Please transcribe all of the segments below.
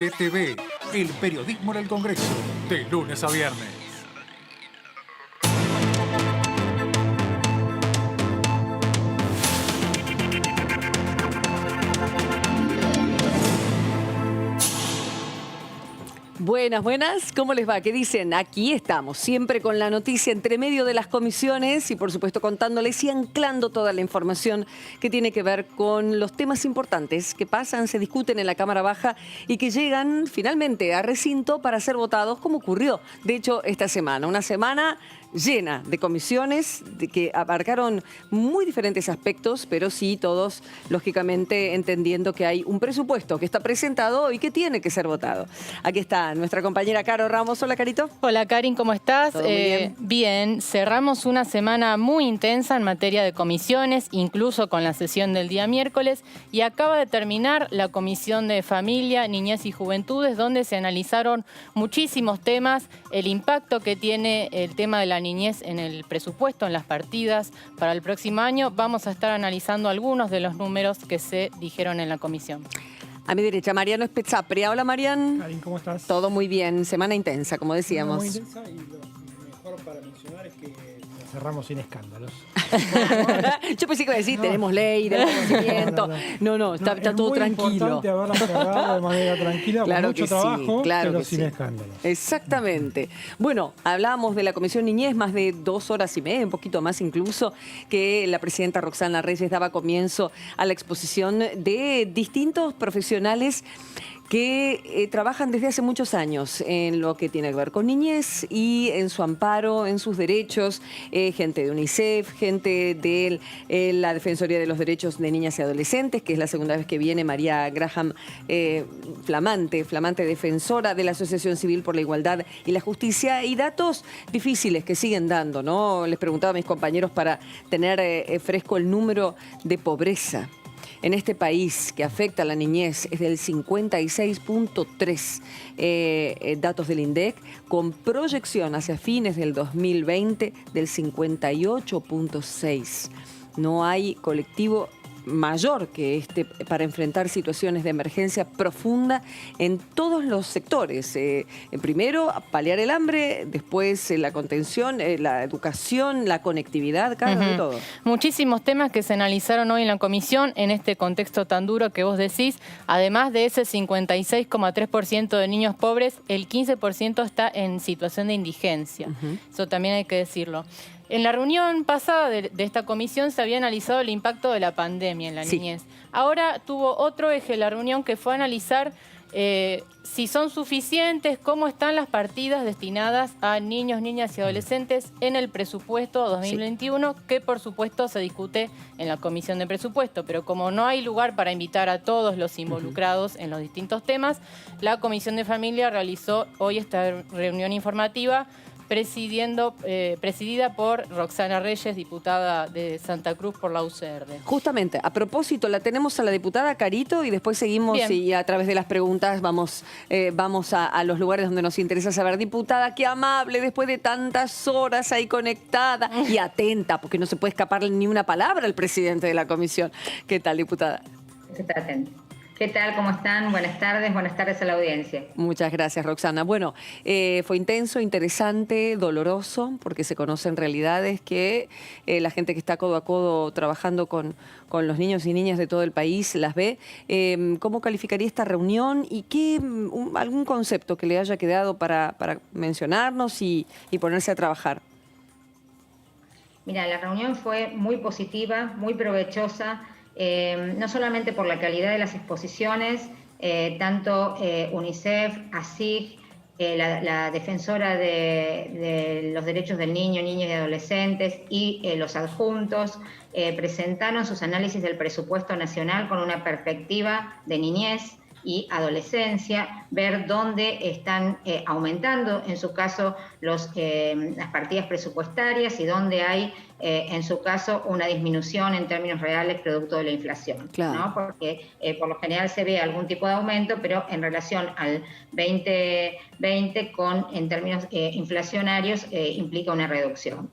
TV, el periodismo del Congreso, de lunes a viernes. Buenas, buenas. ¿Cómo les va? ¿Qué dicen? Aquí estamos, siempre con la noticia entre medio de las comisiones y por supuesto contándoles y anclando toda la información que tiene que ver con los temas importantes que pasan, se discuten en la Cámara Baja y que llegan finalmente a recinto para ser votados, como ocurrió, de hecho, esta semana. Una semana llena de comisiones que abarcaron muy diferentes aspectos, pero sí todos, lógicamente, entendiendo que hay un presupuesto que está presentado y que tiene que ser votado. Aquí está nuestra compañera Caro Ramos. Hola, Carito. Hola, Karin, ¿cómo estás? ¿Todo muy bien? Bien, cerramos una semana muy intensa en materia de comisiones, incluso con la sesión del día miércoles, y acaba de terminar la Comisión de Familia, Niñez y Juventudes, donde se analizaron muchísimos temas, el impacto que tiene el tema de la niñez en el presupuesto, en las partidas para el próximo año. Vamos a estar analizando algunos de los números que se dijeron en la comisión. A mi derecha, Mariano Spezzapria. Hola, Marian. Karin, ¿cómo estás? Todo muy bien. Semana intensa, como decíamos. Muy intensa, y lo mejor para mencionar es que la cerramos sin escándalos. Yo pensé que iba a decir, No. tenemos ley de conocimiento. No, está todo tranquilo. Es muy importante haberla cerrado de manera tranquila, Claro con mucho que sí, trabajo, claro pero que sin sí. escándalos. Exactamente. Bueno, hablábamos de la Comisión Niñez, más de 2 horas y media, un poquito más incluso, que la presidenta Roxana Reyes daba comienzo a la exposición de distintos profesionales que trabajan desde hace muchos años en lo que tiene que ver con niñez y en su amparo, en sus derechos, gente de UNICEF, gente de la Defensoría de los Derechos de Niñas y Adolescentes, que es la segunda vez que viene María Graham, flamante defensora de la Asociación Civil por la Igualdad y la Justicia, y datos difíciles que siguen dando, ¿no? Les preguntaba a mis compañeros para tener fresco el número de pobreza en este país que afecta a la niñez es del 56.3, datos del INDEC, con proyección hacia fines del 2020 del 58.6. No hay colectivo mayor que este para enfrentar situaciones de emergencia profunda en todos los sectores. Primero, paliar el hambre, después la contención, la educación, la conectividad, cada de todo. Muchísimos temas que se analizaron hoy en la comisión en este contexto tan duro que vos decís. Además de ese 56,3% de niños pobres, el 15% está en situación de indigencia. Eso también hay que decirlo. En la reunión pasada de esta comisión se había analizado el impacto de la pandemia en la niñez. Ahora tuvo otro eje la reunión que fue analizar si son suficientes, cómo están las partidas destinadas a niños, niñas y adolescentes en el presupuesto 2021, que por supuesto se discute en la Comisión de Presupuesto. Pero como no hay lugar para invitar a todos los involucrados en los distintos temas, la Comisión de Familia realizó hoy esta reunión informativa presidida por Roxana Reyes, diputada de Santa Cruz por la UCR. Justamente, a propósito, la tenemos a la diputada Carito y después seguimos. Bien. Y a través de las preguntas vamos a los lugares donde nos interesa saber. Diputada, qué amable, después de tantas horas ahí conectada y atenta, porque no se puede escapar ni una palabra al presidente de la comisión. ¿Qué tal, diputada? Está atento. ¿Qué tal? ¿Cómo están? Buenas tardes a la audiencia. Muchas gracias, Roxana. Bueno, fue intenso, interesante, doloroso, porque se conocen realidades que la gente que está codo a codo trabajando con los niños y niñas de todo el país las ve. ¿Cómo calificaría esta reunión y algún concepto que le haya quedado para mencionarnos y ponerse a trabajar? Mira, la reunión fue muy positiva, muy provechosa. No solamente por la calidad de las exposiciones, tanto UNICEF, ASIG, la defensora de los derechos del niño, niñas y adolescentes y los adjuntos presentaron sus análisis del presupuesto nacional con una perspectiva de niñez y adolescencia, ver dónde están aumentando, en su caso, las partidas presupuestarias y dónde hay, en su caso, una disminución en términos reales producto de la inflación. Claro. ¿No? Porque por lo general se ve algún tipo de aumento, pero en relación al 2020, en términos inflacionarios, implica una reducción.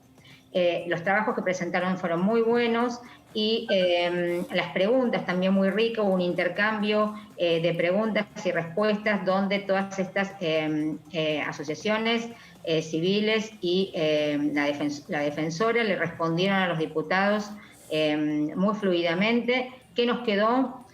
Los trabajos que presentaron fueron muy buenos y las preguntas también muy rico, un intercambio de preguntas y respuestas donde todas estas asociaciones civiles y la defensora le respondieron a los diputados muy fluidamente. ¿Qué nos quedó?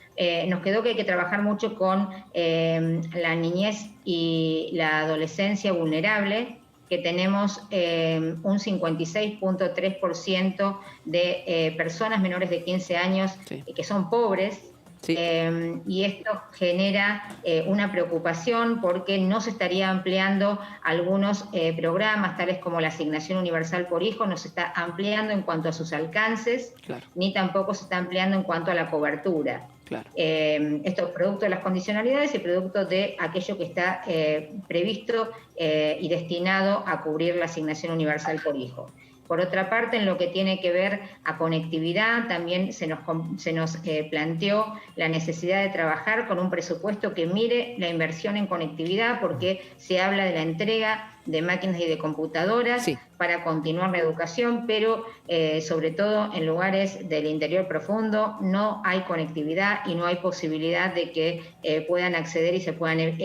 Nos quedó que hay que trabajar mucho con la niñez y la adolescencia vulnerable, que tenemos un 56.3% de personas menores de 15 años que son pobres. Sí. Y esto genera una preocupación porque no se estaría ampliando algunos programas, tales como la asignación universal por hijo, no se está ampliando en cuanto a sus alcances, claro, ni tampoco se está ampliando en cuanto a la cobertura. Claro. Esto es producto de las condicionalidades y producto de aquello que está previsto y destinado a cubrir la asignación universal por hijo. Por otra parte, en lo que tiene que ver a conectividad, también se nos planteó la necesidad de trabajar con un presupuesto que mire la inversión en conectividad, porque se habla de la entrega de máquinas y de computadoras para continuar la educación, pero sobre todo en lugares del interior profundo no hay conectividad y no hay posibilidad de que puedan acceder y se puedan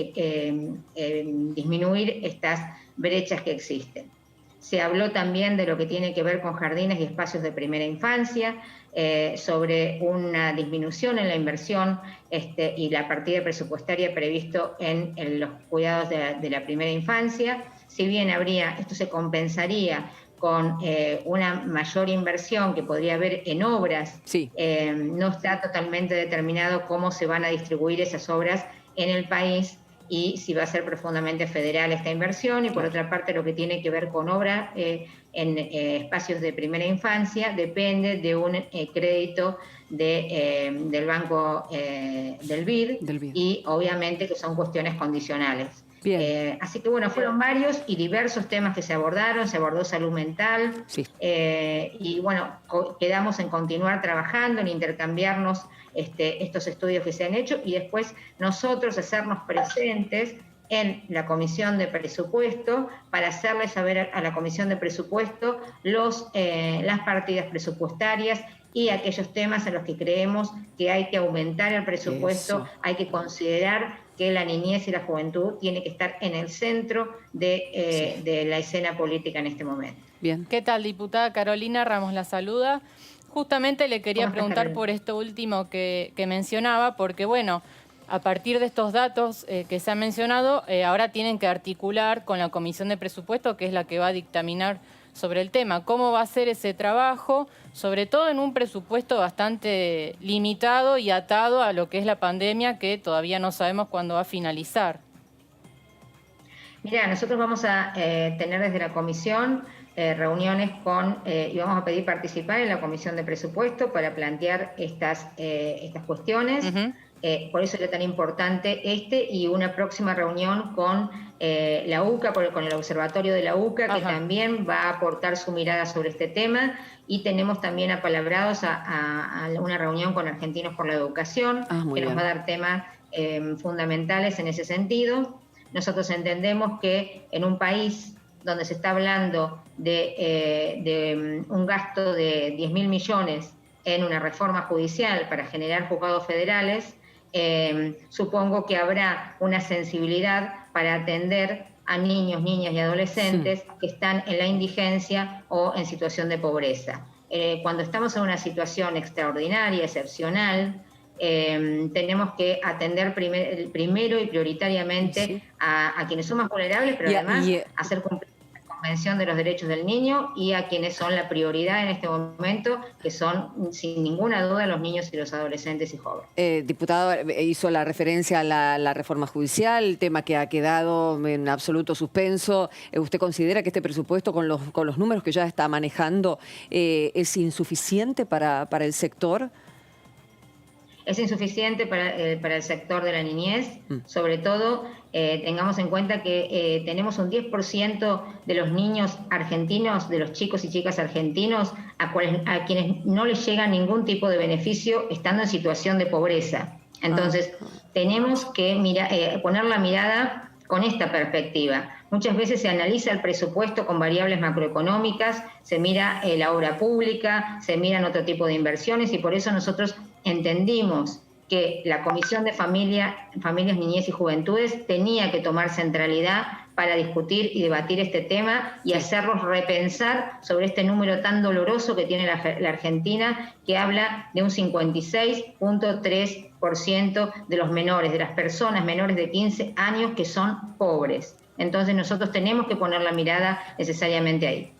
disminuir estas brechas que existen. Se habló también de lo que tiene que ver con jardines y espacios de primera infancia, sobre una disminución en la inversión y la partida presupuestaria previsto en los cuidados de la primera infancia. Si bien esto se compensaría con una mayor inversión que podría haber en obras, no está totalmente determinado cómo se van a distribuir esas obras en el país y si va a ser profundamente federal esta inversión. Y por otra parte, lo que tiene que ver con obra en espacios de primera infancia depende de un crédito del Banco del BID, y obviamente que son cuestiones condicionales. Así que bueno, fueron varios y diversos temas que se abordaron, se abordó salud mental, y bueno, quedamos en continuar trabajando, en intercambiarnos estos estudios que se han hecho y después nosotros hacernos presentes en la Comisión de Presupuesto para hacerle saber a la Comisión de Presupuesto las partidas presupuestarias y aquellos temas en los que creemos que hay que aumentar el presupuesto, hay que considerar que la niñez y la juventud tiene que estar en el centro de la escena política en este momento. Bien. ¿Qué tal, diputada? Carolina Ramos la saluda. Justamente le quería preguntar por esto último que mencionaba, porque bueno, a partir de estos datos que se han mencionado, ahora tienen que articular con la Comisión de Presupuesto, que es la que va a dictaminar sobre el tema. ¿Cómo va a ser ese trabajo? Sobre todo en un presupuesto bastante limitado y atado a lo que es la pandemia, que todavía no sabemos cuándo va a finalizar. Mira, nosotros vamos a tener desde la comisión reuniones y vamos a pedir participar en la Comisión de Presupuesto para plantear estas cuestiones. Por eso era tan importante y una próxima reunión con la UCA, con el Observatorio de la UCA, que también va a aportar su mirada sobre este tema, y tenemos también apalabrados a una reunión con Argentinos por la Educación, que nos va a dar temas fundamentales en ese sentido. Nosotros entendemos que en un país donde se está hablando de un gasto de 10.000 millones en una reforma judicial para generar juzgados federales, supongo que habrá una sensibilidad para atender a niños, niñas y adolescentes que están en la indigencia o en situación de pobreza. Cuando estamos en una situación extraordinaria, excepcional, tenemos que atender primero y prioritariamente a quienes son más vulnerables, pero además hacer cumplir la Convención de los Derechos del Niño, y a quienes son la prioridad en este momento, que son sin ninguna duda los niños y los adolescentes y jóvenes. Diputada, hizo la referencia a la reforma judicial, el tema que ha quedado en absoluto suspenso. ¿Usted considera que este presupuesto, con los números que ya está manejando, es insuficiente para el sector? Es insuficiente para el sector de la niñez, sobre todo tengamos en cuenta que tenemos un 10% de los niños argentinos, de los chicos y chicas argentinos, a quienes no les llega ningún tipo de beneficio estando en situación de pobreza. Entonces, tenemos que poner la mirada con esta perspectiva. Muchas veces se analiza el presupuesto con variables macroeconómicas, se mira la obra pública, se miran otro tipo de inversiones y por eso nosotros entendimos que la Comisión de Familias, Niñez y Juventudes tenía que tomar centralidad para discutir y debatir este tema y hacerlos repensar sobre este número tan doloroso que tiene la Argentina, que habla de un 56.3% de los menores, de las personas menores de 15 años que son pobres. Entonces nosotros tenemos que poner la mirada necesariamente ahí.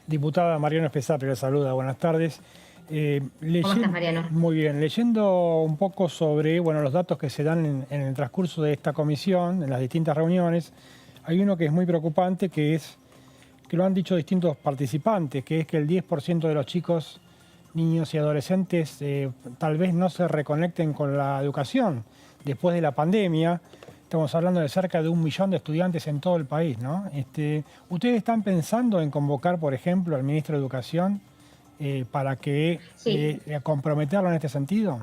Diputada Mariano Espesapio, le saluda, buenas tardes. ¿Cómo estás, Mariano? Muy bien, leyendo un poco sobre los datos que se dan en el transcurso de esta comisión, en las distintas reuniones, hay uno que es muy preocupante, que lo han dicho distintos participantes, que es que el 10% de los chicos, niños y adolescentes tal vez no se reconecten con la educación después de la pandemia. Estamos hablando de cerca de 1 millón de estudiantes en todo el país, ¿no? ¿Ustedes están pensando en convocar, por ejemplo, al ministro de Educación para que comprometerlo en este sentido?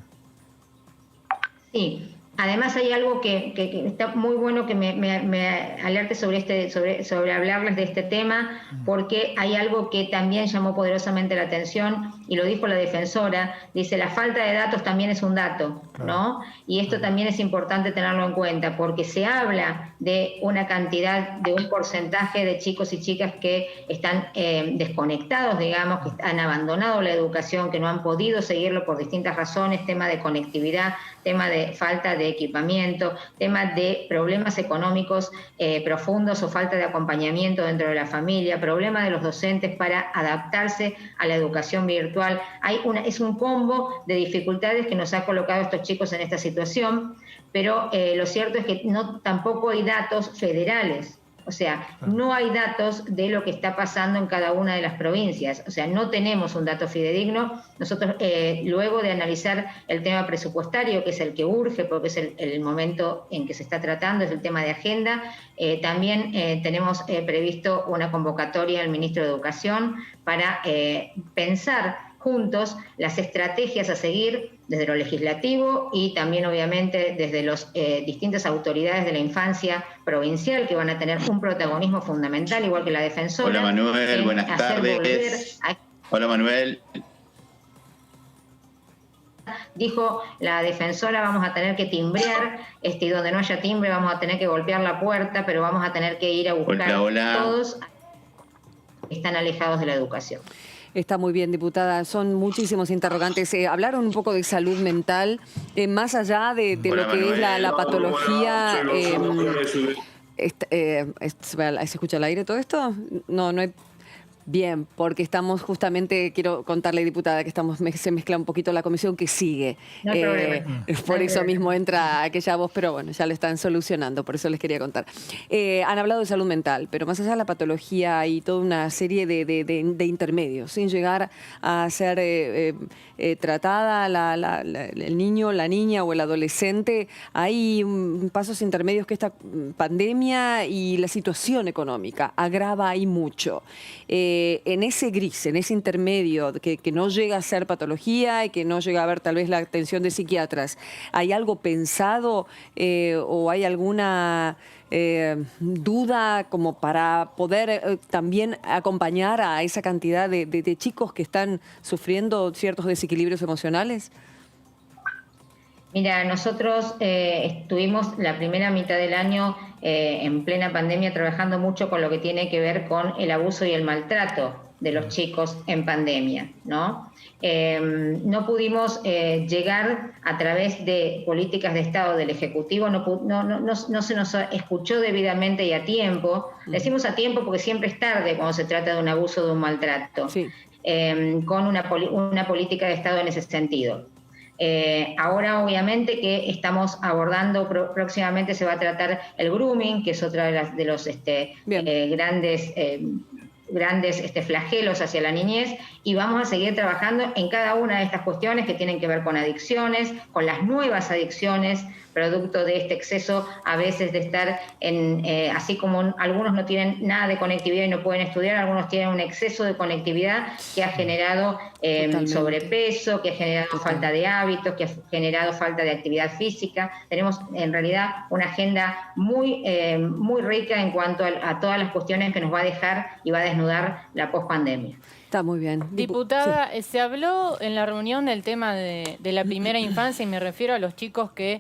Sí. Además hay algo que está muy bueno que me alerte sobre hablarles de este tema, porque hay algo que también llamó poderosamente la atención y lo dijo la defensora. Dice, la falta de datos también es un dato, ¿no? Y esto también es importante tenerlo en cuenta, porque se habla de una cantidad, de un porcentaje de chicos y chicas que están desconectados, digamos, que han abandonado la educación, que no han podido seguirlo por distintas razones, tema de conectividad, tema de falta de equipamiento, tema de problemas económicos profundos o falta de acompañamiento dentro de la familia, problema de los docentes para adaptarse a la educación virtual. Es un combo de dificultades que nos ha colocado estos chicos en esta situación, pero lo cierto es que tampoco hay datos federales. O sea, no hay datos de lo que está pasando en cada una de las provincias. O sea, no tenemos un dato fidedigno. Nosotros, luego de analizar el tema presupuestario, que es el que urge, porque es el momento en que se está tratando, es el tema de agenda, también tenemos previsto una convocatoria al ministro de Educación para pensar juntos las estrategias a seguir desde lo legislativo y también obviamente desde las distintas autoridades de la infancia provincial, que van a tener un protagonismo fundamental, igual que la defensora. Hola Manuel, buenas tardes. Hola Manuel. Dijo la defensora, vamos a tener que timbrear, y donde no haya timbre vamos a tener que golpear la puerta, pero vamos a tener que ir a buscar todos que están alejados de la educación. Está muy bien, diputada. Son muchísimos interrogantes. Hablaron un poco de salud mental, más allá de lo que es la patología. ¿Se escucha al aire todo esto? No hay... Bien, porque estamos justamente, quiero contarle, diputada, que se mezcla un poquito la comisión que sigue. No hay problema. Por eso mismo entra aquella voz, pero bueno, ya lo están solucionando, por eso les quería contar. Han hablado de salud mental, pero más allá de la patología hay toda una serie de intermedios, sin llegar a ser tratada el niño, la niña o el adolescente. Hay pasos intermedios que esta pandemia y la situación económica agrava ahí mucho. En ese gris, en ese intermedio, que no llega a ser patología y que no llega a haber tal vez la atención de psiquiatras, ¿hay algo pensado o hay alguna duda como para poder también acompañar a esa cantidad de chicos que están sufriendo ciertos desequilibrios emocionales? Mira, nosotros estuvimos la primera mitad del año en plena pandemia trabajando mucho con lo que tiene que ver con el abuso y el maltrato de los chicos en pandemia, ¿no? No pudimos llegar a través de políticas de Estado del Ejecutivo, no se nos escuchó debidamente y a tiempo. Decimos a tiempo porque siempre es tarde cuando se trata de un abuso o de un maltrato, sí. Con una política de Estado en ese sentido. Ahora obviamente que estamos abordando, próximamente se va a tratar el grooming, que es otra de los grandes grandes flagelos hacia la niñez, y vamos a seguir trabajando en cada una de estas cuestiones que tienen que ver con adicciones, con las nuevas adicciones, producto de este exceso a veces de estar así como algunos no tienen nada de conectividad y no pueden estudiar, algunos tienen un exceso de conectividad que ha generado sobrepeso, que ha generado falta de hábitos, que ha generado falta de actividad física. Tenemos en realidad una agenda muy rica en cuanto a todas las cuestiones que nos va a dejar y va a desnudar la pospandemia. Está muy bien. Diputada, Sí. se habló en la reunión del tema de la primera infancia, y me refiero a los chicos que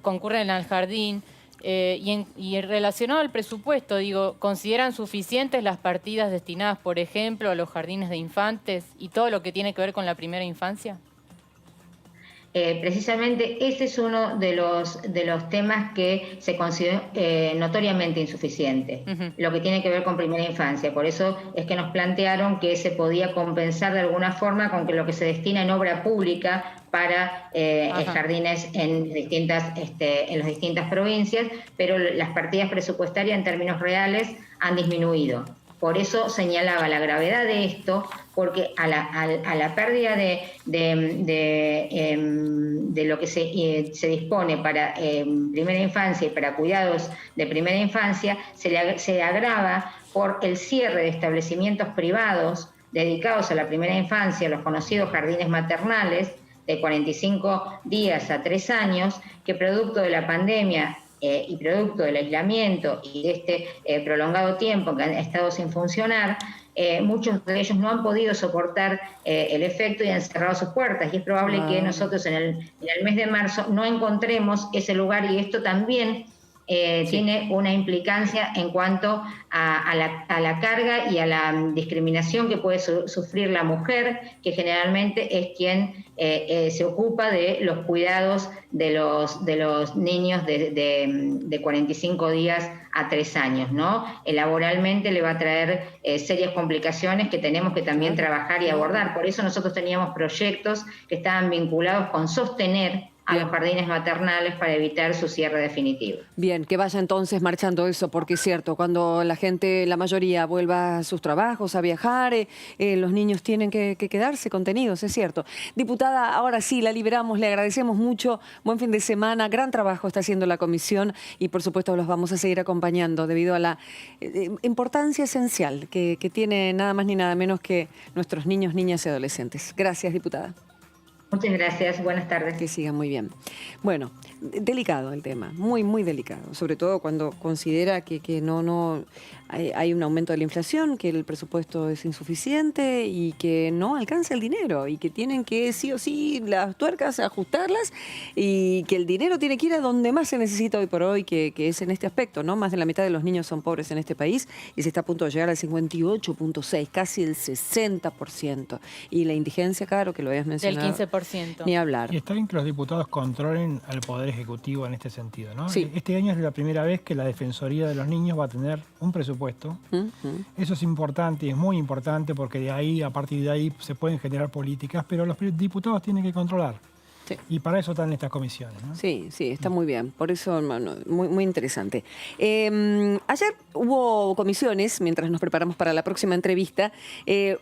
concurren al jardín, y relacionado al presupuesto, digo, ¿consideran suficientes las partidas destinadas, por ejemplo, a los jardines de infantes y todo lo que tiene que ver con la primera infancia? Precisamente ese es uno de los temas que se consideró notoriamente insuficiente, lo que tiene que ver con primera infancia. Por eso es que nos plantearon que se podía compensar de alguna forma con que lo que se destina en obra pública para jardines en las distintas provincias, pero las partidas presupuestarias en términos reales han disminuido. Por eso señalaba la gravedad de esto, porque a la pérdida de lo que se dispone para primera infancia y para cuidados de primera infancia, se agrava por el cierre de establecimientos privados dedicados a la primera infancia, los conocidos jardines maternales, de 45 días a 3 años, que producto de la pandemia y producto del aislamiento y de este prolongado tiempo que han estado sin funcionar, muchos de ellos no han podido soportar el efecto y han cerrado sus puertas. Y es probable que nosotros en el mes de marzo no encontremos ese lugar, y esto también tiene una implicancia en cuanto a la carga y a la discriminación que puede sufrir la mujer, que generalmente es quien se ocupa de los cuidados de los niños de 45 días a 3 años, ¿no? Laboralmente le va a traer serias complicaciones que tenemos que también trabajar y abordar. Por eso nosotros teníamos proyectos que estaban vinculados con sostener a los jardines maternales para evitar su cierre definitivo. Bien, que vaya entonces marchando eso, porque es cierto, cuando la gente, la mayoría, vuelva a sus trabajos, a viajar, los niños tienen que quedarse contenidos, es cierto. Diputada, ahora sí, la liberamos, le agradecemos mucho, buen fin de semana, gran trabajo está haciendo la comisión y por supuesto los vamos a seguir acompañando debido a la importancia esencial que tiene nada más ni nada menos que nuestros niños, niñas y adolescentes. Gracias, diputada. Muchas gracias, buenas tardes. Que sigan muy bien. Bueno, delicado el tema, muy, muy delicado, sobre todo cuando considera que no hay un aumento de la inflación, que el presupuesto es insuficiente y que no alcanza el dinero y que tienen que sí o sí las tuercas ajustarlas y que el dinero tiene que ir a donde más se necesita hoy por hoy, que es en este aspecto, ¿no? Más de la mitad de los niños son pobres en este país y se está a punto de llegar al 58.6, casi el 60%. Y la indigencia, claro, que lo habías mencionado. Del 15%. Ni hablar. Y está bien que los diputados controlen al Poder Ejecutivo en este sentido, ¿no? Sí. Este año es la primera vez que la Defensoría de los Niños va a tener un presupuesto. Eso es importante, es muy importante, porque de ahí, a partir de ahí, se pueden generar políticas, pero los diputados tienen que controlar. Sí. Y para eso están estas comisiones, ¿no? Sí, sí, está muy bien. Por eso, muy, muy interesante. Ayer hubo comisiones, mientras nos preparamos para la próxima entrevista.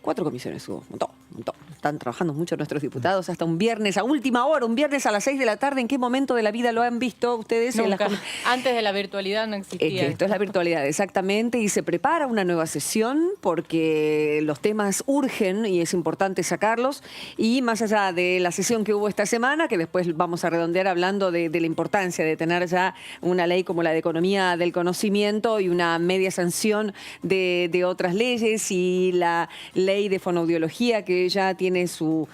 4 comisiones hubo, un montón. Están trabajando mucho nuestros diputados hasta un viernes, a última hora, un viernes a las 6 de la tarde. ¿En qué momento de la vida lo han visto ustedes? Nunca. Antes de la virtualidad no existía. Es que esto es la virtualidad, exactamente, y se prepara una nueva sesión porque los temas urgen y es importante sacarlos. Y más allá de la sesión que hubo esta semana, que después vamos a redondear hablando de la importancia de tener ya una ley como la de economía del conocimiento y una media sanción de otras leyes, y la ley de fonoaudiología que ya tiene su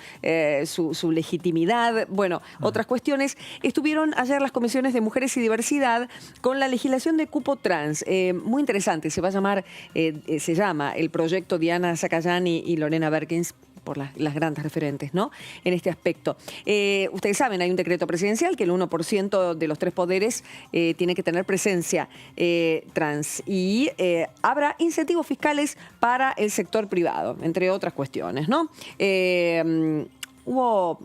legitimidad. Bueno, otras cuestiones. Estuvieron ayer las comisiones de Mujeres y Diversidad con la legislación de cupo trans. Muy interesante, se llama el proyecto Diana Zacayán y Lorena Berkins, por las grandes referentes, ¿no? En este aspecto. Ustedes saben, hay un decreto presidencial que el 1% de los 3 poderes tiene que tener presencia trans, y habrá incentivos fiscales para el sector privado, entre otras cuestiones, ¿no? Hubo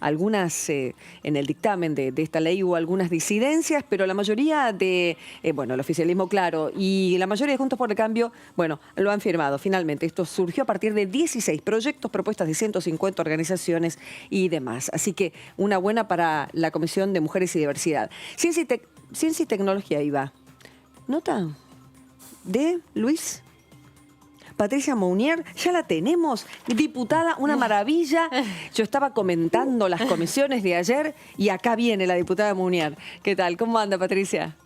algunas, en el dictamen de esta ley hubo algunas disidencias, pero la mayoría de, el oficialismo, claro, y la mayoría de Juntos por el Cambio, bueno, lo han firmado finalmente. Esto surgió a partir de 16 proyectos, propuestas de 150 organizaciones y demás. Así que una buena para la Comisión de Mujeres y Diversidad. Ciencia y Tecnología, Iba. ¿Nota de Luis? Patricia Mounier, ya la tenemos, diputada, una maravilla. Yo estaba comentando las comisiones de ayer y acá viene la diputada Mounier. ¿Qué tal? ¿Cómo anda, Patricia?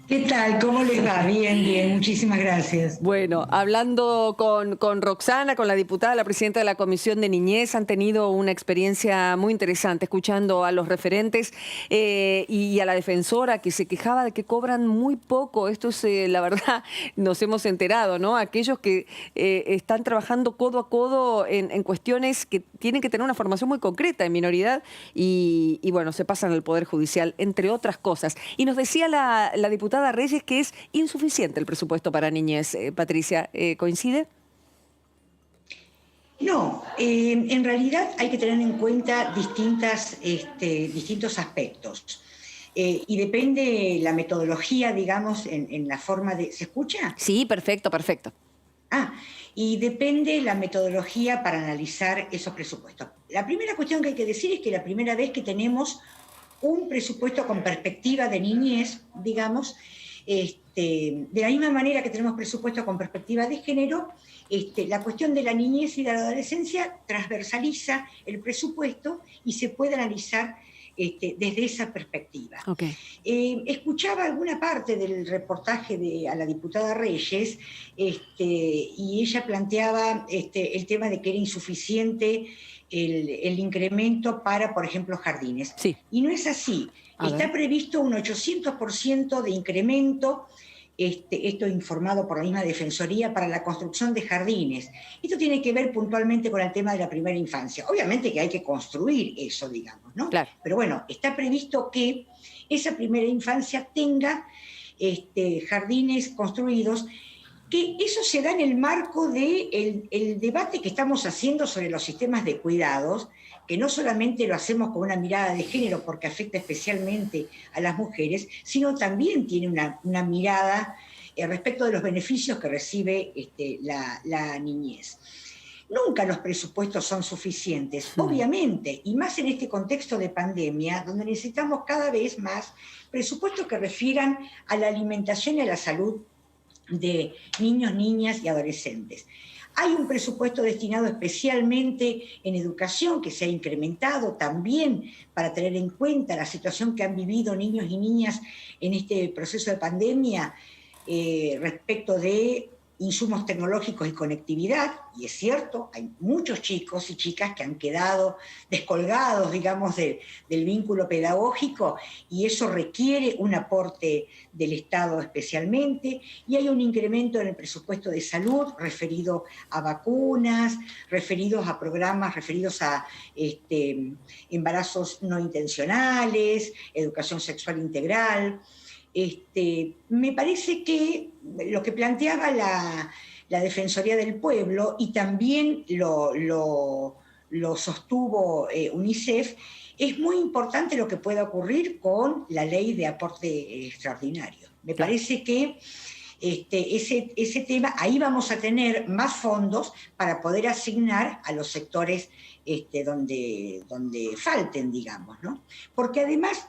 ¿Qué tal? ¿Cómo les va? Bien, bien, muchísimas gracias. Bueno, hablando con Roxana, con la diputada, la presidenta de la Comisión de Niñez, han tenido una experiencia muy interesante, escuchando a los referentes y a la defensora que se quejaba de que cobran muy poco. Esto es, la verdad, nos hemos enterado, ¿no? Aquellos que están trabajando codo a codo en cuestiones que tienen que tener una formación muy concreta en minoridad y bueno, se pasan al Poder Judicial, entre otras cosas. Y nos decía la diputada Reyes que es insuficiente el presupuesto para niñez. Patricia, ¿coincide? No, en realidad hay que tener en cuenta distintos aspectos. Y depende la metodología, digamos, en la forma de... ¿Se escucha? Sí, perfecto, perfecto. Y depende la metodología para analizar esos presupuestos. La primera cuestión que hay que decir es que la primera vez que tenemos un presupuesto con perspectiva de niñez, digamos, de la misma manera que tenemos presupuesto con perspectiva de género, la cuestión de la niñez y de la adolescencia transversaliza el presupuesto y se puede analizar desde esa perspectiva. Okay. Escuchaba alguna parte del reportaje a la diputada Reyes y ella planteaba el tema de que era insuficiente el incremento para, por ejemplo, jardines. Sí. Y no es así. Está previsto un 800% de incremento, esto informado por la misma Defensoría, para la construcción de jardines. Esto tiene que ver puntualmente con el tema de la primera infancia. Obviamente que hay que construir eso, digamos, ¿no? Claro. Pero bueno, está previsto que esa primera infancia tenga jardines construidos, que eso se da en el marco del debate que estamos haciendo sobre los sistemas de cuidados, que no solamente lo hacemos con una mirada de género porque afecta especialmente a las mujeres, sino también tiene una mirada respecto de los beneficios que recibe la niñez. Nunca los presupuestos son suficientes, obviamente, y más en este contexto de pandemia, donde necesitamos cada vez más presupuestos que refieran a la alimentación y a la salud de niños, niñas y adolescentes. Hay un presupuesto destinado especialmente en educación que se ha incrementado también para tener en cuenta la situación que han vivido niños y niñas en este proceso de pandemia respecto de insumos tecnológicos y conectividad, y es cierto, hay muchos chicos y chicas que han quedado descolgados, digamos, del vínculo pedagógico, y eso requiere un aporte del Estado especialmente, y hay un incremento en el presupuesto de salud referido a vacunas, referidos a programas, referidos a embarazos no intencionales, educación sexual integral. Me parece que lo que planteaba la Defensoría del Pueblo, y también lo sostuvo UNICEF, es muy importante lo que pueda ocurrir con la ley de aporte extraordinario. Me parece que ese tema, ahí vamos a tener más fondos para poder asignar a los sectores donde falten, digamos, ¿no? Porque además,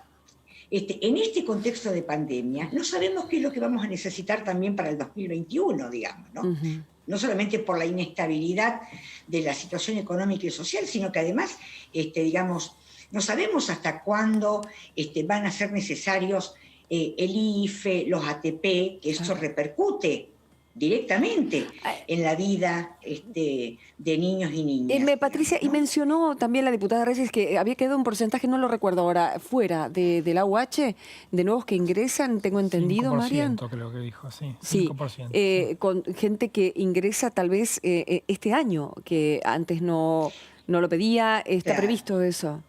en este contexto de pandemia, no sabemos qué es lo que vamos a necesitar también para el 2021, digamos, ¿no? Uh-huh. No solamente por la inestabilidad de la situación económica y social, sino que además, digamos, no sabemos hasta cuándo van a ser necesarios el IFE, los ATP, que eso repercute directamente en la vida de niños y niñas. Patricia, ¿no? Y mencionó también la diputada Reyes que había quedado un porcentaje, no lo recuerdo ahora, fuera de la UH, de nuevos que ingresan, tengo entendido, 5%, Marian. Creo que dijo, sí. 5%. Sí, con gente que ingresa tal vez este año, que antes no lo pedía, ¿está previsto eso?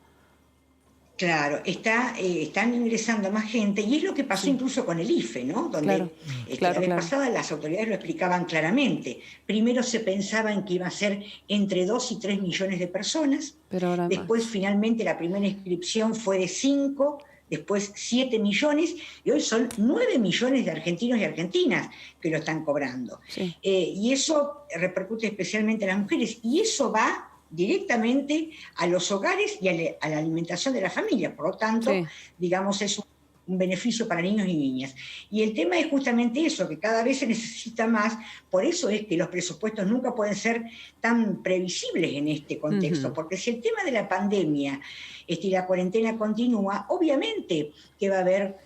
Claro, están ingresando más gente y es lo que pasó incluso con el IFE, ¿no? Donde la vez pasada las autoridades lo explicaban claramente. Primero se pensaba en que iba a ser entre 2 y 3 millones de personas. Pero ahora después finalmente la primera inscripción fue de 5, después 7 millones y hoy son 9 millones de argentinos y argentinas que lo están cobrando. Sí. Y eso repercute especialmente en las mujeres y eso va directamente a los hogares y a la alimentación de la familia. Por lo tanto, digamos, es un beneficio para niños y niñas. Y el tema es justamente eso, que cada vez se necesita más. Por eso es que los presupuestos nunca pueden ser tan previsibles en este contexto, porque si el tema de la pandemia y la cuarentena continúa, obviamente que va a haber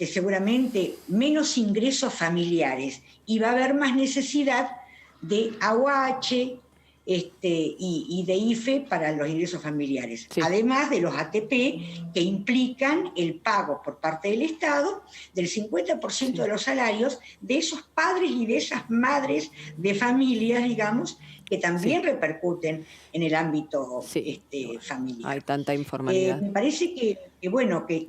seguramente menos ingresos familiares y va a haber más necesidad de AUH, y de IFE para los ingresos familiares, además de los ATP que implican el pago por parte del Estado del 50% de los salarios de esos padres y de esas madres de familias, digamos, que también repercuten en el ámbito familiar. Hay tanta informalidad. Me parece que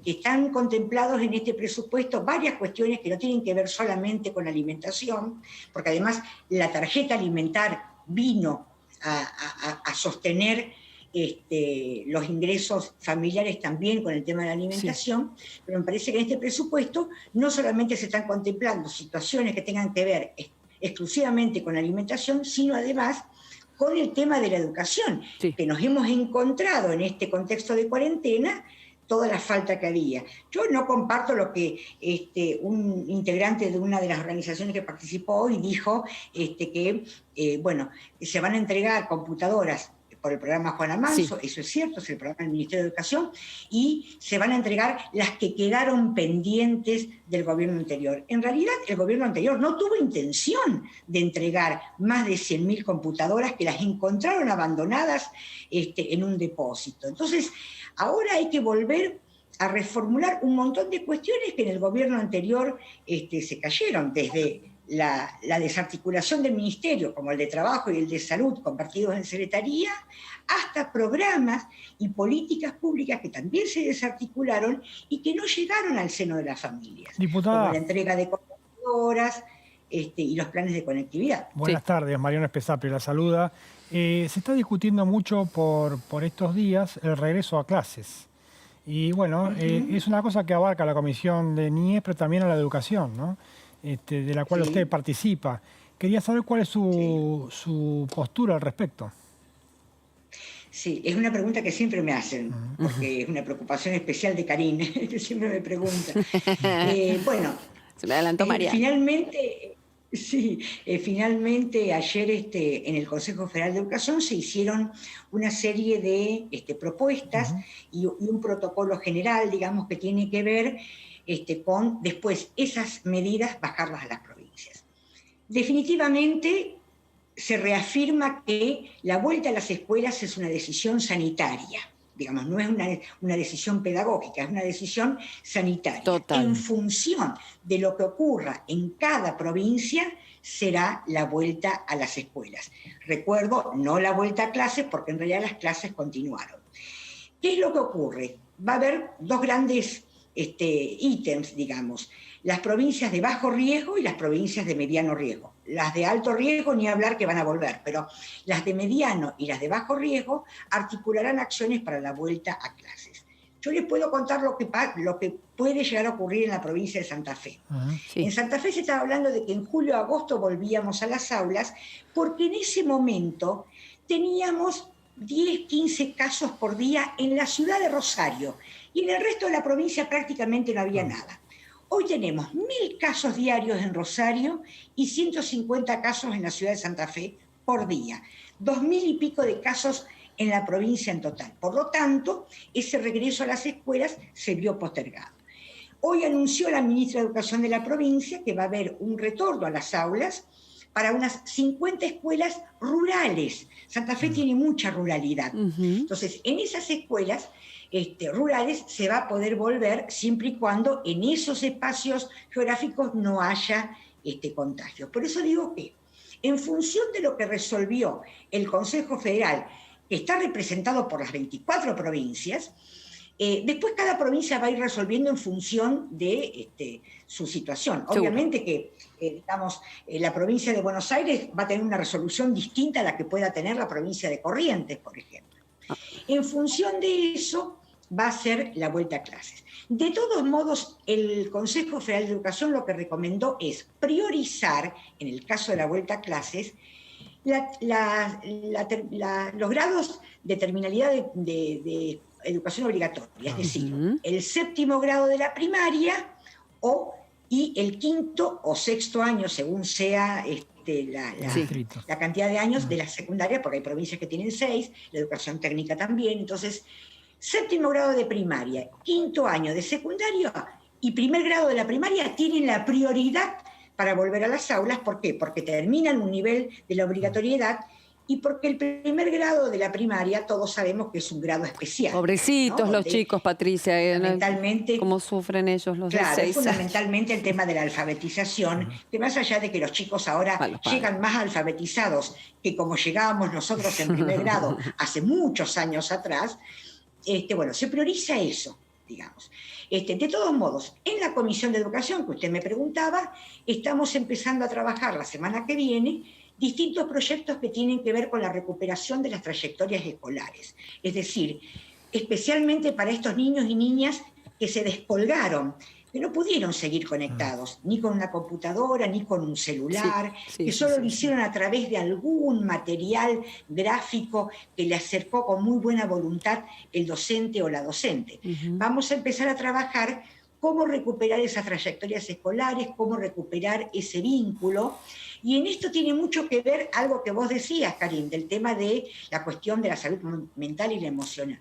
están contemplados en este presupuesto varias cuestiones que no tienen que ver solamente con la alimentación, porque además la tarjeta alimentar vino a sostener los ingresos familiares también con el tema de la alimentación, pero me parece que en este presupuesto no solamente se están contemplando situaciones que tengan que ver exclusivamente con la alimentación, sino además con el tema de la educación, que nos hemos encontrado en este contexto de cuarentena toda la falta que había. Yo no comparto lo que un integrante de una de las organizaciones que participó hoy dijo, que se van a entregar computadoras por el programa Juana Manso, eso es cierto, es el programa del Ministerio de Educación, y se van a entregar las que quedaron pendientes del gobierno anterior. En realidad, el gobierno anterior no tuvo intención de entregar más de 100.000 computadoras que las encontraron abandonadas en un depósito. Entonces, ahora hay que volver a reformular un montón de cuestiones que en el gobierno anterior se cayeron, desde la desarticulación del ministerio, como el de Trabajo y el de Salud, compartidos en Secretaría, hasta programas y políticas públicas que también se desarticularon y que no llegaron al seno de las familias, diputada, como la entrega de computadoras y los planes de conectividad. Buenas tardes, Mariano Espesapri la saluda. Se está discutiendo mucho por estos días el regreso a clases. Y bueno, es una cosa que abarca la Comisión de Niñez, pero también a la educación, ¿no? De la cual usted participa. Quería saber cuál es su postura al respecto. Sí, es una pregunta que siempre me hacen, porque es una preocupación especial de Karine, que siempre me pregunta. Se me adelantó María. Finalmente ayer en el Consejo Federal de Educación se hicieron una serie de propuestas y un protocolo general, digamos, que tiene que ver con después esas medidas bajarlas a las provincias. Definitivamente se reafirma que la vuelta a las escuelas es una decisión sanitaria, digamos, no es una decisión pedagógica, es una decisión sanitaria. Total. En función de lo que ocurra en cada provincia será la vuelta a las escuelas. Recuerdo, no la vuelta a clases, porque en realidad las clases continuaron. ¿Qué es lo que ocurre? Va a haber dos grandes ítems, digamos, las provincias de bajo riesgo y las provincias de mediano riesgo. Las de alto riesgo, ni hablar que van a volver, pero las de mediano y las de bajo riesgo articularán acciones para la vuelta a clases. Yo les puedo contar lo que puede llegar a ocurrir en la provincia de Santa Fe. En Santa Fe se estaba hablando de que en julio o agosto volvíamos a las aulas, porque en ese momento teníamos 10, 15 casos por día en la ciudad de Rosario, y en el resto de la provincia prácticamente no había nada. Hoy tenemos 1.000 casos diarios en Rosario y 150 casos en la ciudad de Santa Fe por día. 2.000 y pico de casos en la provincia en total. Por lo tanto, ese regreso a las escuelas se vio postergado. Hoy anunció la ministra de Educación de la provincia que va a haber un retorno a las aulas para unas 50 escuelas rurales. Santa Fe tiene mucha ruralidad. Entonces, en esas escuelas rurales se va a poder volver siempre y cuando en esos espacios geográficos no haya contagios. Por eso digo que, en función de lo que resolvió el Consejo Federal, que está representado por las 24 provincias, Después cada provincia va a ir resolviendo en función de su situación. Obviamente que, digamos, la provincia de Buenos Aires va a tener una resolución distinta a la que pueda tener la provincia de Corrientes, por ejemplo. En función de eso va a ser la vuelta a clases. De todos modos, el Consejo Federal de Educación lo que recomendó es priorizar, en el caso de la vuelta a clases, los grados de terminalidad de educación obligatoria, es decir, el 7º grado de la primaria y el 5º o 6º año, según sea la cantidad de años de la secundaria, porque hay provincias que tienen 6, la educación técnica también. Entonces, 7º grado de primaria, 5º año de secundaria y 1er grado de la primaria tienen la prioridad para volver a las aulas. ¿Por qué? Porque terminan un nivel de la obligatoriedad y porque el 1er grado de la primaria todos sabemos que es un grado especial. Pobrecitos, ¿no? Los chicos, Patricia. Fundamentalmente, ¿cómo sufren ellos los de 6 años? Fundamentalmente el tema de la alfabetización, que más allá de que los chicos ahora llegan más alfabetizados que como llegábamos nosotros en 1er grado hace muchos años atrás, bueno, se prioriza eso, digamos. De todos modos, en la Comisión de Educación, que usted me preguntaba, estamos empezando a trabajar la semana que viene distintos proyectos que tienen que ver con la recuperación de las trayectorias escolares. Es decir, especialmente para estos niños y niñas que se descolgaron, que no pudieron seguir conectados, ni con una computadora, ni con un celular, que solo lo hicieron a través de algún material gráfico que le acercó con muy buena voluntad el docente o la docente. Vamos a empezar a trabajar cómo recuperar esas trayectorias escolares, cómo recuperar ese vínculo. Y en esto tiene mucho que ver algo que vos decías, Karin, del tema de la cuestión de la salud mental y la emocional.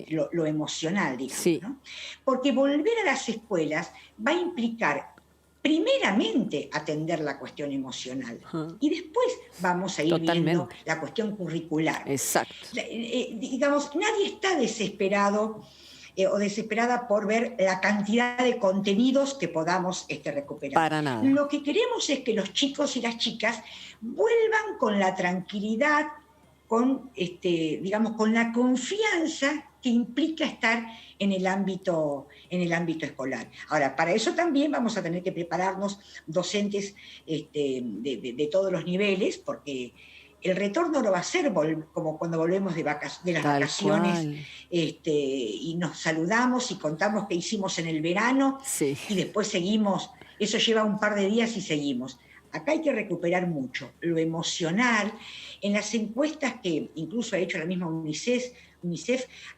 Lo emocional, digamos, ¿no? Porque volver a las escuelas va a implicar primeramente atender la cuestión emocional y después vamos a ir viendo la cuestión curricular. Exacto. Digamos, nadie está desesperado o desesperada por ver la cantidad de contenidos que podamos recuperar. Para nada. Lo que queremos es que los chicos y las chicas vuelvan con la tranquilidad, con, digamos, con la confianza que implica estar en el ámbito escolar. Ahora, para eso también vamos a tener que prepararnos docentes de todos los niveles, porque el retorno no va a ser como cuando volvemos de las vacaciones y nos saludamos y contamos qué hicimos en el verano y después seguimos. Eso lleva un par de días y seguimos. Acá hay que recuperar mucho lo emocional. En las encuestas que incluso ha hecho la misma UNICEF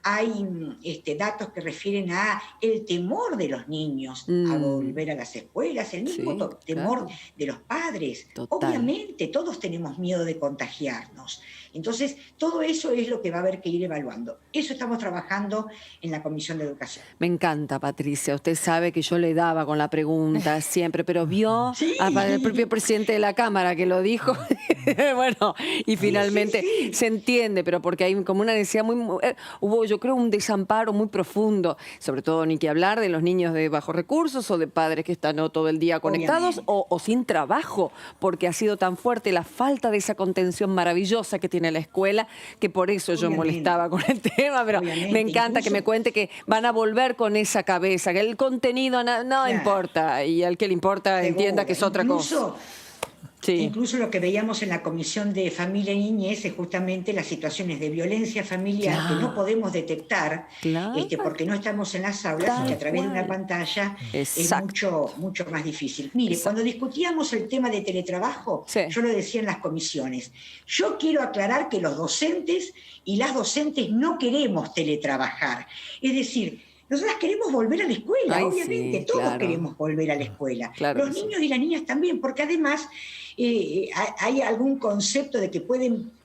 hay datos que refieren a el temor de los niños a volver a las escuelas, el mismo temor de los padres. Obviamente todos tenemos miedo de contagiarnos. Entonces, todo eso es lo que va a haber que ir evaluando. Eso estamos trabajando en la Comisión de Educación. Me encanta, Patricia. Usted sabe que yo le daba con la pregunta siempre, pero vio al propio presidente de la Cámara que lo dijo. Bueno, y finalmente se entiende, pero porque hay como una necesidad hubo, yo creo, un desamparo muy profundo, sobre todo ni que hablar de los niños de bajos recursos o de padres que están todo el día conectados o sin trabajo, porque ha sido tan fuerte la falta de esa contención maravillosa que tiene la escuela, que por eso yo molestaba con el tema, pero me encanta que me cuente que van a volver con esa cabeza, que el contenido no importa, y al que le importa entienda que es otra cosa. Incluso lo que veíamos en la Comisión de Familia y Niñez es justamente las situaciones de violencia familiar que no podemos detectar porque no estamos en las aulas y que a través de una pantalla es mucho más difícil. Mire, cuando discutíamos el tema de teletrabajo, yo lo decía en las comisiones, yo quiero aclarar que los docentes y las docentes no queremos teletrabajar. Es decir, nosotras queremos volver a la escuela, obviamente, todos queremos volver a la escuela. Los niños y las niñas también, porque además hay algún concepto de que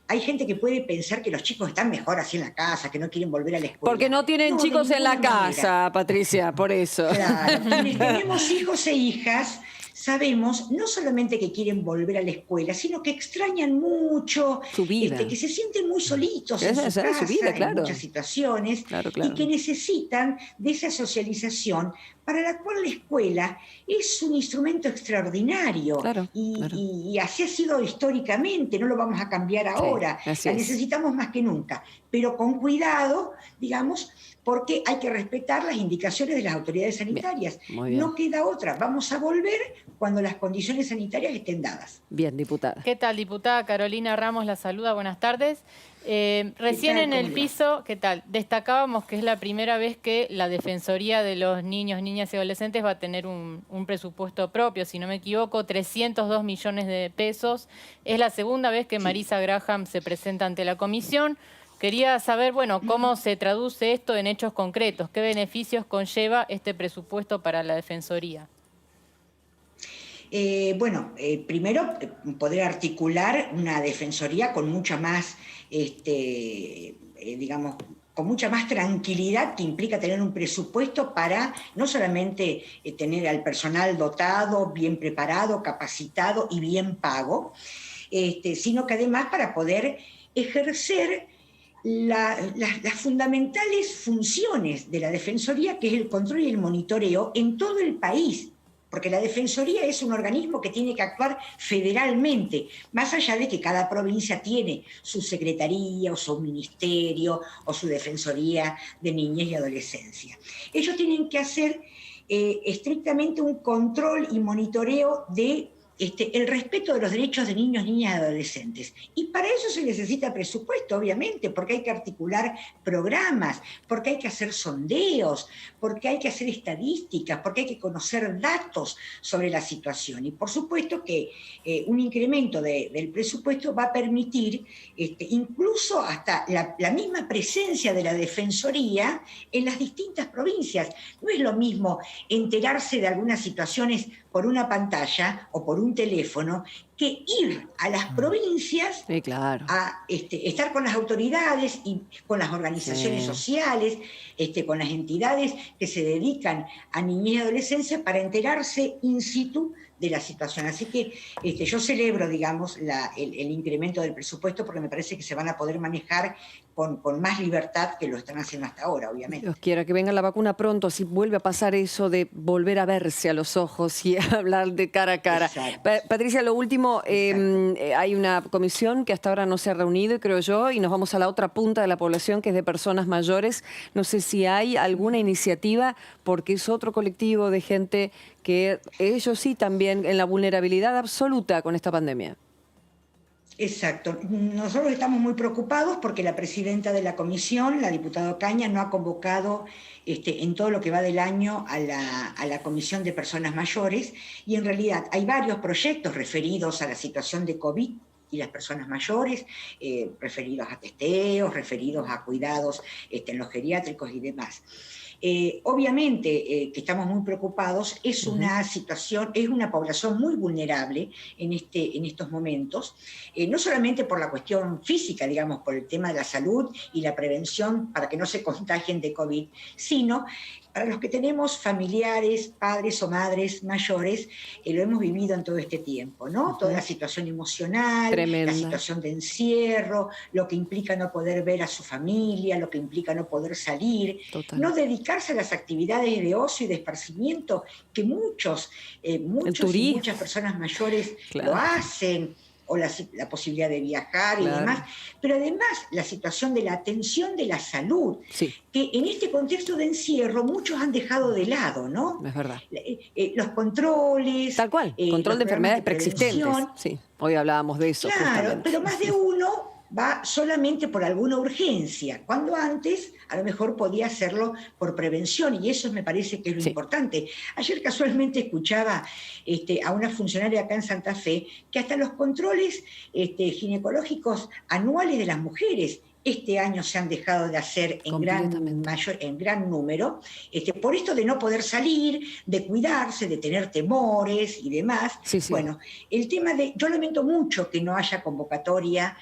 hay gente que puede pensar que los chicos están mejor así en la casa, que no quieren volver a la escuela. Porque no tienen chicos en la casa, Patricia, por eso. Claro, quienes tenemos hijos e hijas, sabemos no solamente que quieren volver a la escuela, sino que extrañan mucho, su vida. Que se sienten muy solitos en su casa, su vida, claro. en muchas situaciones, y que necesitan de esa socialización para la cual la escuela es un instrumento extraordinario. Y así ha sido históricamente, no lo vamos a cambiar ahora. La necesitamos más que nunca, pero con cuidado, digamos, porque hay que respetar las indicaciones de las autoridades sanitarias. Bien, no queda otra, vamos a volver cuando las condiciones sanitarias estén dadas. Bien, diputada. ¿Qué tal, diputada? Carolina Ramos la saluda, buenas tardes. Recién en el piso, ¿qué tal? Destacábamos que es la primera vez que la Defensoría de los Niños, Niñas y Adolescentes va a tener un presupuesto propio, si no me equivoco, 302 millones de pesos. Es la segunda vez que Marisa Graham se presenta ante la comisión. Quería saber, bueno, cómo se traduce esto en hechos concretos, qué beneficios conlleva este presupuesto para la Defensoría. Primero, poder articular una defensoría con mucha más, con mucha más tranquilidad, que implica tener un presupuesto para no solamente tener al personal dotado, bien preparado, capacitado y bien pago, sino que además para poder ejercer las fundamentales funciones de la Defensoría, que es el control y el monitoreo en todo el país. Porque la Defensoría es un organismo que tiene que actuar federalmente, más allá de que cada provincia tiene su secretaría o su ministerio o su Defensoría de Niñez y Adolescencia. Ellos tienen que hacer estrictamente un control y monitoreo de el respeto de los derechos de niños, niñas y adolescentes. Y para eso se necesita presupuesto, obviamente, porque hay que articular programas, porque hay que hacer sondeos, porque hay que hacer estadísticas, porque hay que conocer datos sobre la situación. Y por supuesto que un incremento del presupuesto va a permitir incluso hasta la misma presencia de la Defensoría en las distintas provincias. No es lo mismo enterarse de algunas situaciones por una pantalla o por un teléfono, que ir a las provincias a estar con las autoridades y con las organizaciones sociales, con las entidades que se dedican a niñez y adolescencia para enterarse in situ de la situación. Así que yo celebro, digamos, el incremento del presupuesto, porque me parece que se van a poder manejar con más libertad que lo están haciendo hasta ahora, obviamente. Dios quiera que venga la vacuna pronto, si vuelve a pasar eso de volver a verse a los ojos y a hablar de cara a cara. Patricia, lo último, hay una comisión que hasta ahora no se ha reunido, creo yo, y nos vamos a la otra punta de la población, que es de personas mayores. No sé si hay alguna iniciativa, porque es otro colectivo de gente que ellos sí también en la vulnerabilidad absoluta con esta pandemia. Exacto. Nosotros estamos muy preocupados porque la presidenta de la comisión, la diputada Ocaña, no ha convocado en todo lo que va del año a la Comisión de Personas Mayores, y en realidad hay varios proyectos referidos a la situación de COVID y las personas mayores, referidos a testeos, referidos a cuidados en los geriátricos y demás. Obviamente que estamos muy preocupados, es una situación, es una población muy vulnerable en estos momentos, no solamente por la cuestión física, digamos, por el tema de la salud y la prevención para que no se contagien de COVID, sino para los que tenemos familiares, padres o madres mayores, lo hemos vivido en todo este tiempo, ¿no? Toda la situación emocional, la situación de encierro, lo que implica no poder ver a su familia, lo que implica no poder salir, no dedicarse a las actividades de ocio y de esparcimiento que muchas personas mayores lo hacen, o la posibilidad de viajar y demás, pero además la situación de la atención de la salud, que en este contexto de encierro muchos han dejado de lado, ¿no? Es verdad. Los controles. Tal cual, control de enfermedades preexistentes. Sí, hoy hablábamos de eso. Claro, justamente. Pero más de uno va solamente por alguna urgencia, cuando antes a lo mejor podía hacerlo por prevención, y eso me parece que es lo importante. Ayer casualmente escuchaba a una funcionaria acá en Santa Fe que hasta los controles ginecológicos anuales de las mujeres este año se han dejado de hacer en gran número, por esto de no poder salir, de cuidarse, de tener temores y demás. Bueno, el tema yo lamento mucho que no haya convocatoria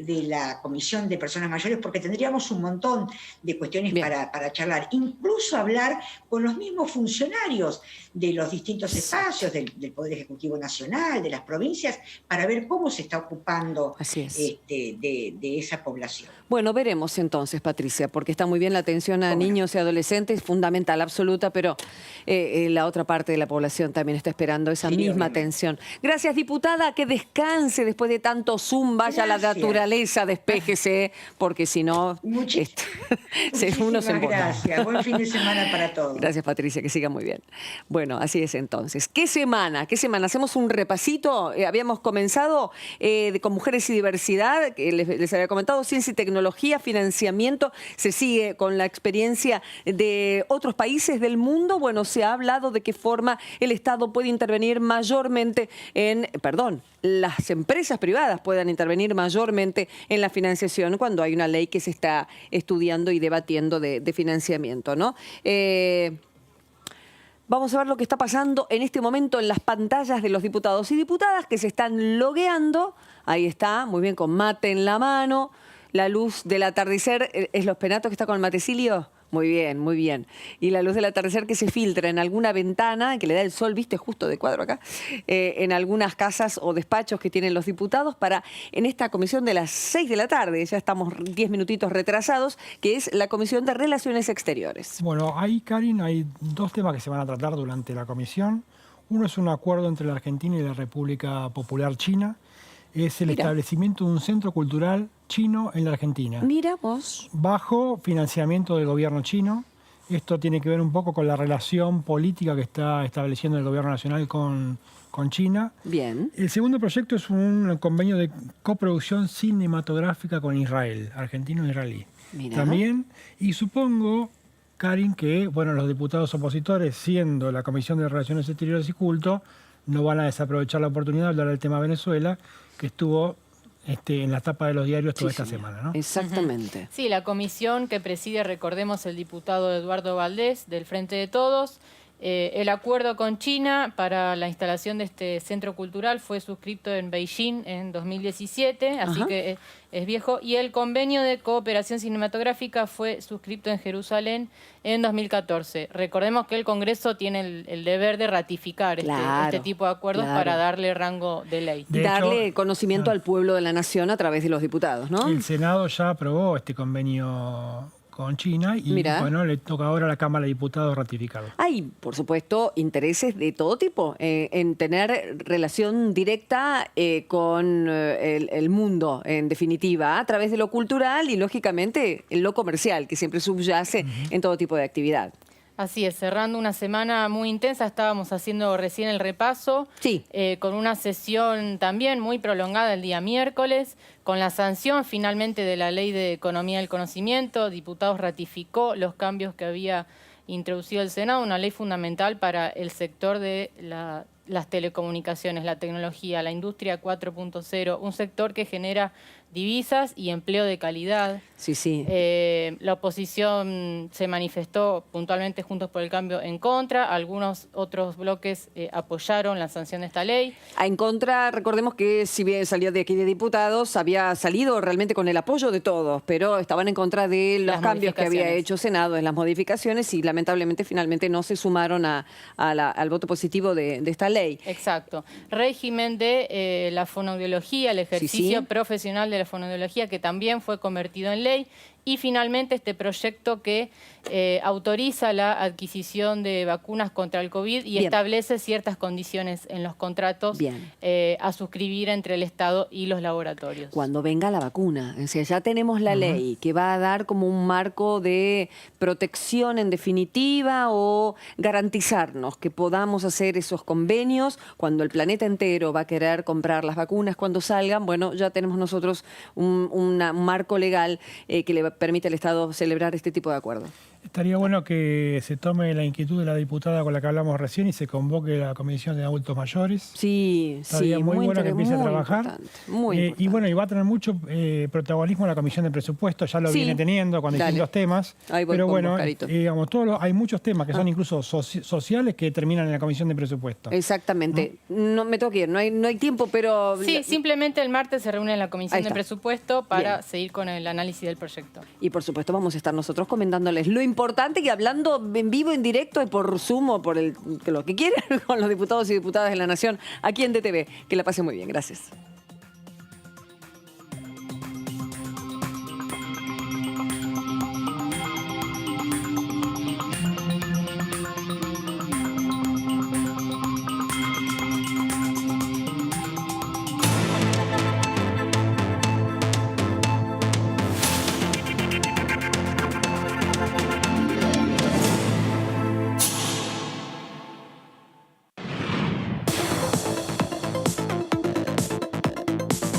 de la Comisión de Personas Mayores, porque tendríamos un montón de cuestiones para charlar. Incluso hablar con los mismos funcionarios de los distintos espacios, del Poder Ejecutivo Nacional, de las provincias, para ver cómo se está ocupando de esa población. Bueno, veremos entonces, Patricia, porque está muy bien la atención a niños y adolescentes, fundamental, absoluta, pero la otra parte de la población también está esperando esa misma atención. Gracias, diputada, que descanse después de tanto Zoom, vaya a la naturaleza, despéjese, porque si no, uno se embota. Gracias, buen fin de semana para todos. Gracias, Patricia, que siga muy bien. Bueno, así es entonces. ¿Qué semana? Hacemos un repasito. Habíamos comenzado con Mujeres y Diversidad, que les había comentado, Ciencia y Tecnología, financiamiento. Se sigue con la experiencia de otros países del mundo. Bueno, se ha hablado de qué forma el Estado puede intervenir mayormente las empresas privadas puedan intervenir mayormente en la financiación cuando hay una ley que se está estudiando y debatiendo de financiamiento, ¿no? Vamos a ver lo que está pasando en este momento en las pantallas de los diputados y diputadas que se están logueando. Ahí está, muy bien, con mate en la mano. La luz del atardecer, ¿es los penatos que está con el matecilio? Muy bien, muy bien. Y la luz del atardecer que se filtra en alguna ventana, que le da el sol, viste, justo de cuadro acá, en algunas casas o despachos que tienen los diputados para, en esta comisión de las 6 de la tarde, ya estamos 10 minutitos retrasados, que es la Comisión de Relaciones Exteriores. Bueno, ahí, Karin, hay dos temas que se van a tratar durante la comisión. Uno es un acuerdo entre la Argentina y la República Popular China. Es el establecimiento de un centro cultural chino en la Argentina. Mira vos. Bajo financiamiento del gobierno chino. Esto tiene que ver un poco con la relación política que está estableciendo el gobierno nacional con China. Bien. El segundo proyecto es un convenio de coproducción cinematográfica con Israel, argentino-israelí. También, y supongo, Karin, que los diputados opositores, siendo la Comisión de Relaciones Exteriores y Culto, no van a desaprovechar la oportunidad de hablar del tema Venezuela, que estuvo en la tapa de los diarios toda esta semana, ¿no? Exactamente. Sí, la comisión que preside, recordemos, el diputado Eduardo Valdés, del Frente de Todos. El acuerdo con China para la instalación de este centro cultural fue suscrito en Beijing en 2017, así que es viejo. Y el convenio de cooperación cinematográfica fue suscrito en Jerusalén en 2014. Recordemos que el Congreso tiene el deber de ratificar este tipo de acuerdos para darle rango de ley. Darle conocimiento al pueblo de la nación a través de los diputados, ¿no? El Senado ya aprobó este convenio con China y le toca ahora a la Cámara de Diputados ratificarlo. Hay, por supuesto, intereses de todo tipo en tener relación directa con el mundo, en definitiva, a través de lo cultural y, lógicamente, en lo comercial, que siempre subyace en todo tipo de actividad. Así es, cerrando una semana muy intensa, estábamos haciendo recién el repaso, con una sesión también muy prolongada el día miércoles, con la sanción finalmente de la Ley de Economía del Conocimiento. Diputados ratificó los cambios que había introducido el Senado, una ley fundamental para el sector de las telecomunicaciones, la tecnología, la industria 4.0, un sector que genera divisas y empleo de calidad. Sí. La oposición se manifestó puntualmente Juntos por el Cambio en contra, algunos otros bloques apoyaron la sanción de esta ley. En contra, recordemos que si bien salió de aquí de diputados, había salido realmente con el apoyo de todos, pero estaban en contra de los cambios que había hecho Senado en las modificaciones y lamentablemente finalmente no se sumaron al voto positivo de esta ley. Exacto. Régimen de la fonoaudiología, el ejercicio profesional de la fonoaudiología, que también fue convertido en ley. Y finalmente este proyecto que autoriza la adquisición de vacunas contra el COVID y establece ciertas condiciones en los contratos a suscribir entre el Estado y los laboratorios. Cuando venga la vacuna, o sea, ya tenemos la ley que va a dar como un marco de protección en definitiva o garantizarnos que podamos hacer esos convenios cuando el planeta entero va a querer comprar las vacunas cuando salgan. Bueno, ya tenemos nosotros un marco legal que le permite al Estado celebrar este tipo de acuerdos. Estaría bueno que se tome la inquietud de la diputada con la que hablamos recién y se convoque la Comisión de Adultos Mayores. Sí, Estaría sí, muy bueno que empiece a muy trabajar. importante, muy importante. Y bueno, y va a tener mucho protagonismo la Comisión de Presupuesto, ya lo Sí. viene teniendo con Dale. distintos temas. Ahí voy Pero con bueno, vos, Carito. digamos, hay muchos temas que son incluso sociales que terminan en la Comisión de Presupuesto. Exactamente. No me tengo que ir, no hay tiempo, pero... Sí, simplemente el martes se reúne en la Comisión Ahí de está. Presupuesto para Bien. seguir con el análisis del proyecto. Y por supuesto vamos a estar nosotros comentándoles lo importante que hablando en vivo, en directo, y por Zoom o por lo que quieran con los diputados y diputadas de la Nación aquí en DTV. Que la pasen muy bien. Gracias.